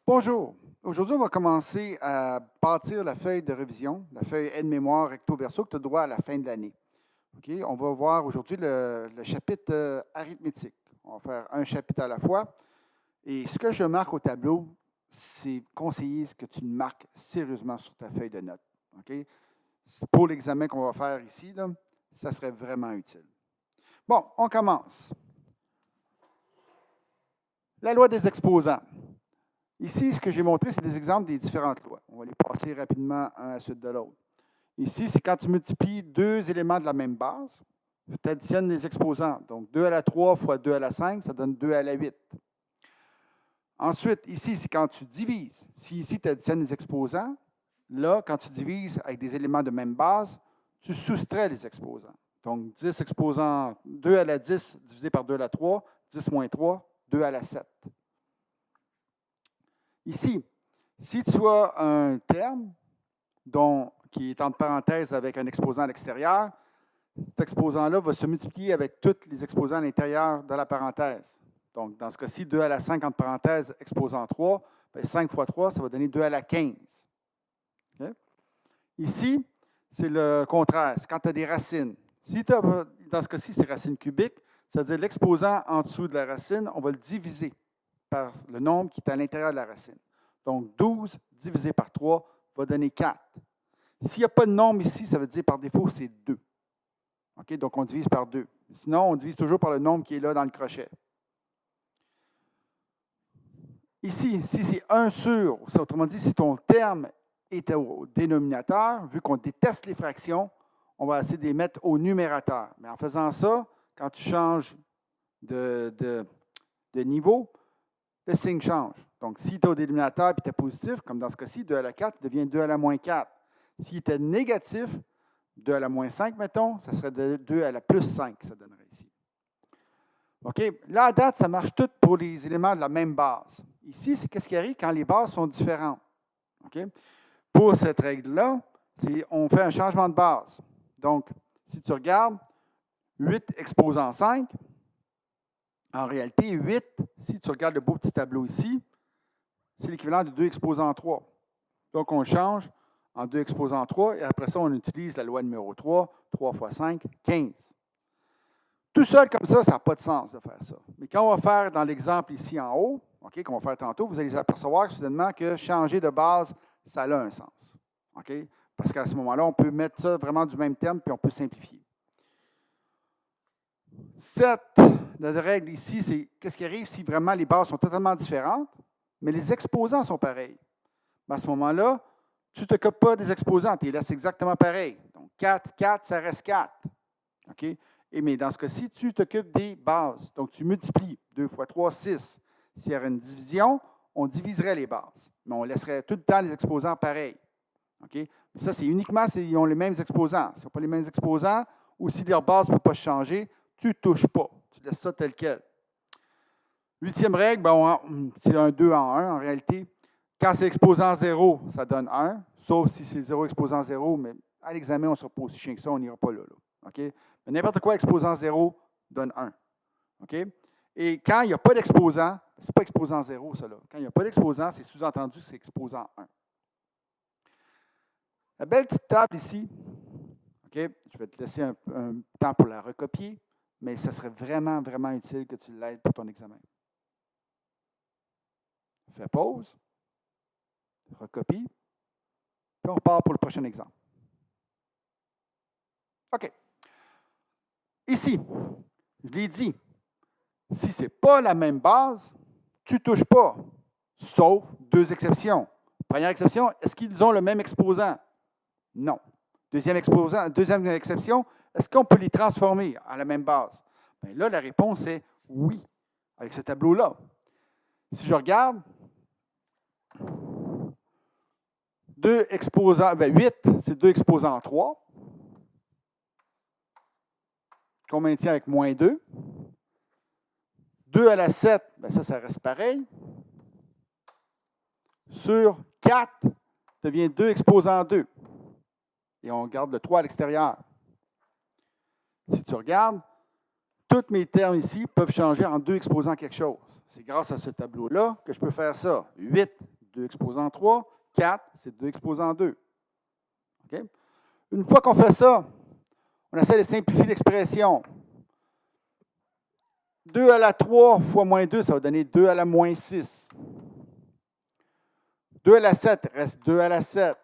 Bonjour. Aujourd'hui, on va commencer à bâtir la feuille de révision, la feuille aide-mémoire recto-verso que tu as droit à la fin de l'année. OK? On va voir aujourd'hui le chapitre arithmétique. On va faire un chapitre à la fois. Et ce que je marque au tableau, c'est conseillé que tu le marques sérieusement sur ta feuille de notes. OK? Pour l'examen qu'on va faire ici, là, ça serait vraiment utile. Bon, on commence. La loi des exposants. Ici, ce que j'ai montré, c'est des exemples des différentes lois. On va les passer rapidement un à la suite de l'autre. Ici, c'est quand tu multiplies deux éléments de la même base, tu additionnes les exposants. Donc, 2 à la 3 fois 2 à la 5, ça donne 2 à la 8. Ensuite, ici, c'est quand tu divises. Si ici, tu additionnes les exposants, là, quand tu divises avec des éléments de même base, tu soustrais les exposants. Donc, 10 exposants, 2 à la 10 divisé par 2 à la 3, 10 moins 3, 2 à la 7. Ici, si tu as un terme qui est entre parenthèses avec un exposant à l'extérieur, cet exposant-là va se multiplier avec tous les exposants à l'intérieur de la parenthèse. Donc, dans ce cas-ci, 2 à la 5 entre parenthèses, exposant 3, bien, 5 fois 3, ça va donner 2 à la 15. Okay? Ici, c'est le contraire. C'est quand tu as des racines. Si dans ce cas-ci, c'est racine cubique, c'est-à-dire l'exposant en dessous de la racine, on va le diviser par le nombre qui est à l'intérieur de la racine. Donc, 12 divisé par 3 va donner 4. S'il n'y a pas de nombre ici, ça veut dire par défaut, c'est 2. OK? Donc, on divise par 2. Sinon, on divise toujours par le nombre qui est là dans le crochet. Ici, si c'est 1 sur, autrement dit, si ton terme est au dénominateur, vu qu'on déteste les fractions, on va essayer de les mettre au numérateur. Mais en faisant ça, quand tu changes de niveau, le signe change. Donc, si tu es au dénominateur et tu es positif, comme dans ce cas-ci, 2 à la 4 devient 2 à la moins 4. S'il était négatif, 2 à la moins 5, mettons, ça serait de 2 à la plus 5 que ça donnerait ici. OK? Là, à date, ça marche tout pour les éléments de la même base. Ici, c'est qu'est-ce qui arrive quand les bases sont différentes. OK? Pour cette règle-là, on fait un changement de base. Donc, si tu regardes, 8 exposant 5, en réalité, 8, si tu regardes le beau petit tableau ici, c'est l'équivalent de 2 exposant 3. Donc, on change en 2 exposant 3 et après ça, on utilise la loi numéro 3, 3 fois 5, 15. Tout seul comme ça n'a pas de sens de faire ça. Mais quand on va faire dans l'exemple ici en haut, OK, qu'on va faire tantôt, vous allez apercevoir soudainement que changer de base, ça a un sens. OK? Parce qu'à ce moment-là, on peut mettre ça vraiment du même terme puis on peut simplifier. La règle ici, c'est qu'est-ce qui arrive si vraiment les bases sont totalement différentes, mais les exposants sont pareils. Ben, à ce moment-là, tu ne t'occupes pas des exposants, tu les laisses exactement pareil. Donc, 4, 4, ça reste 4. OK? Mais dans ce cas-ci, tu t'occupes des bases. Donc, tu multiplies 2 fois 3, 6. S'il y avait une division, on diviserait les bases. Mais on laisserait tout le temps les exposants pareils. OK? Ça, c'est uniquement s'ils ont les mêmes exposants. S'ils n'ont pas les mêmes exposants ou si leur base ne peut pas changer, tu ne touches pas. Tu laisses ça tel quel. Huitième règle, c'est un 2 en 1 en réalité. Quand c'est exposant 0, ça donne 1, sauf si c'est 0 exposant 0, mais à l'examen, on ne sera pas aussi chien que ça, on n'ira pas là. OK? Mais n'importe quoi exposant 0 donne 1. OK? Et quand il n'y a pas d'exposant, ce n'est pas exposant 0, ça là. Quand il n'y a pas d'exposant, c'est sous-entendu que c'est exposant 1. La belle petite table ici, OK? Je vais te laisser un temps pour la recopier, mais ça serait vraiment, vraiment utile que tu l'aides pour ton examen. Fais pause, recopie, puis on repart pour le prochain exemple. OK. Ici, je l'ai dit, si ce n'est pas la même base, tu ne touches pas, sauf deux exceptions. Première exception, est-ce qu'ils ont le même exposant? Non. Deuxième exception, est-ce qu'on peut les transformer à la même base? Bien là, la réponse est oui, avec ce tableau-là. Si je regarde, 2 exposants, 8, c'est 2 exposants 3, qu'on maintient avec moins 2. 2 à la 7, ça reste pareil. Sur 4, devient 2 exposant 2. Et on garde le 3 à l'extérieur. Si tu regardes, tous mes termes ici peuvent changer en 2 exposant quelque chose. C'est grâce à ce tableau-là que je peux faire ça. 8 2 exposant 3. 4, c'est 2 exposant 2. OK? Une fois qu'on fait ça, on essaie de simplifier l'expression. 2 à la 3 fois moins 2, ça va donner 2 à la moins 6. 2 à la 7 reste 2 à la 7.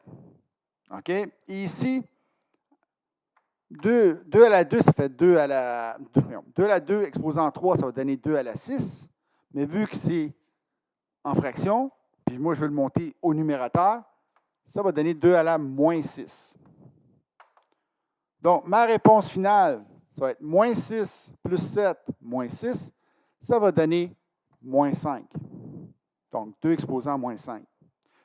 OK? Et ici, 2 à la 2, ça fait 2 à la 2 à la 2 exposant 3, ça va donner 2 à la 6. Mais vu que c'est en fraction, puis moi je veux le monter au numérateur, ça va donner 2 à la moins 6. Donc, ma réponse finale, ça va être moins 6 plus 7 moins 6. Ça va donner moins 5. Donc, 2 exposant moins 5.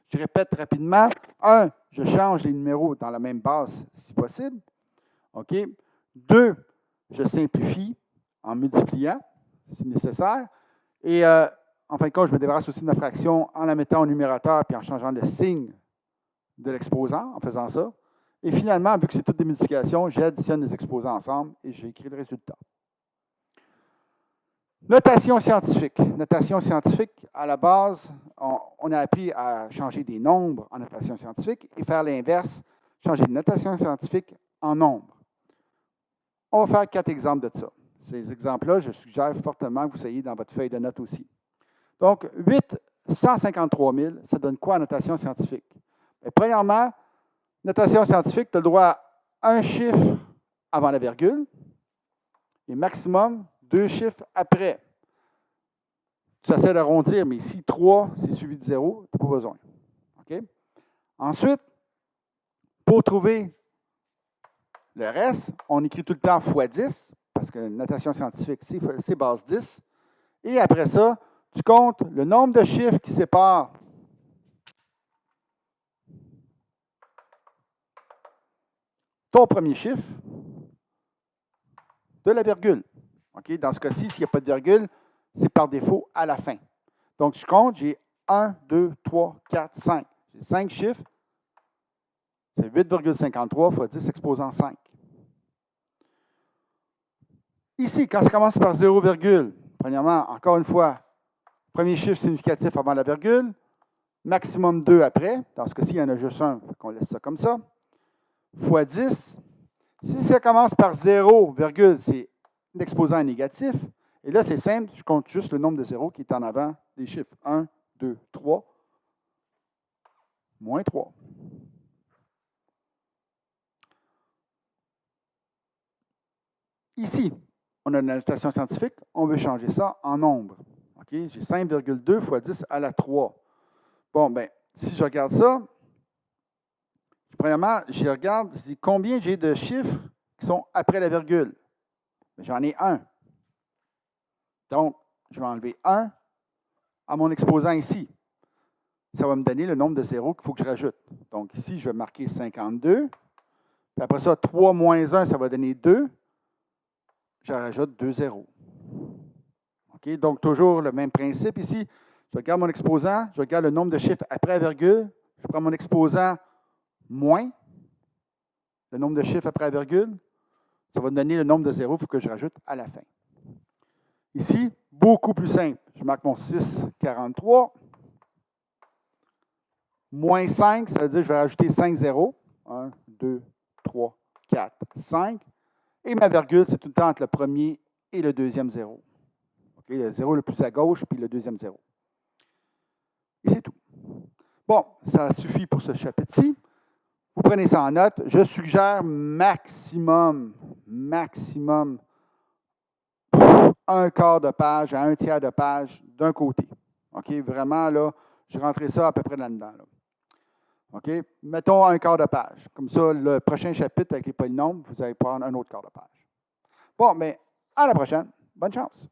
Je répète rapidement. 1, je change les numéros dans la même base si possible. OK? 2, je simplifie en multipliant si nécessaire. Et en fin de compte, je me débarrasse aussi de ma fraction en la mettant au numérateur puis en changeant le signe de l'exposant en faisant ça. Et finalement, vu que c'est toutes des multiplications, j'additionne les exposants ensemble et j'ai écrit le résultat. Notation scientifique. Notation scientifique, à la base, on a appris à changer des nombres en notation scientifique et faire l'inverse, changer de notation scientifique en nombre. On va faire 4 exemples de ça. Ces exemples-là, je suggère fortement que vous soyez dans votre feuille de notes aussi. Donc, 8, 153 000, ça donne quoi en notation scientifique? Bien, premièrement, notation scientifique, tu as le droit à un chiffre avant la virgule et maximum 2 chiffres après. Tu essaies d'arrondir, mais ici, 3, c'est suivi de 0, tu n'as pas besoin. OK? Ensuite, pour trouver le reste, on écrit tout le temps x 10, parce que la notation scientifique, c'est base 10. Et après ça, tu comptes le nombre de chiffres qui séparent ton premier chiffre de la virgule. OK? Dans ce cas-ci, s'il n'y a pas de virgule, c'est par défaut à la fin. Donc, je compte, j'ai 1, 2, 3, 4, 5. J'ai 5 chiffres. C'est 8,53 fois 10 exposant 5. Ici, quand ça commence par 0, premièrement, encore une fois, premier chiffre significatif avant la virgule, maximum 2 après. Dans ce cas-ci, il y en a juste un, on laisse ça comme ça. Fois 10. Si ça commence par 0, c'est l'exposant négatif. Et là, c'est simple, je compte juste le nombre de zéros qui est en avant des chiffres. 1, 2, 3, moins 3. Ici, on a une notation scientifique, on veut changer ça en nombre. Okay? J'ai 5,2 fois 10 à la 3. Bon, bien, si je regarde ça, premièrement, je regarde combien j'ai de chiffres qui sont après la virgule. J'en ai un. Donc, je vais enlever 1 à mon exposant ici. Ça va me donner le nombre de zéros qu'il faut que je rajoute. Donc, ici, je vais marquer 52. Puis après ça, 3 moins 1, ça va donner 2. Je rajoute 2 zéros. OK? Donc, toujours le même principe ici. Je regarde mon exposant, je regarde le nombre de chiffres après la virgule. Je prends mon exposant moins le nombre de chiffres après la virgule. Ça va me donner le nombre de zéros qu'il faut que je rajoute à la fin. Ici, beaucoup plus simple. Je marque mon 6,43. Moins 5, ça veut dire que je vais rajouter 5 zéros. 1, 2, 3, 4, 5. Et ma virgule, c'est tout le temps entre le premier et le deuxième zéro. Okay, le zéro le plus à gauche, puis le deuxième zéro. Et c'est tout. Bon, ça suffit pour ce chapitre-ci. Vous prenez ça en note. Je suggère maximum, un quart de page à un tiers de page d'un côté. OK? Vraiment, là, je rentrais ça à peu près là-dedans. Là. OK? Mettons un quart de page. Comme ça, le prochain chapitre avec les polynômes, vous allez prendre un autre quart de page. Bon, mais à la prochaine. Bonne chance.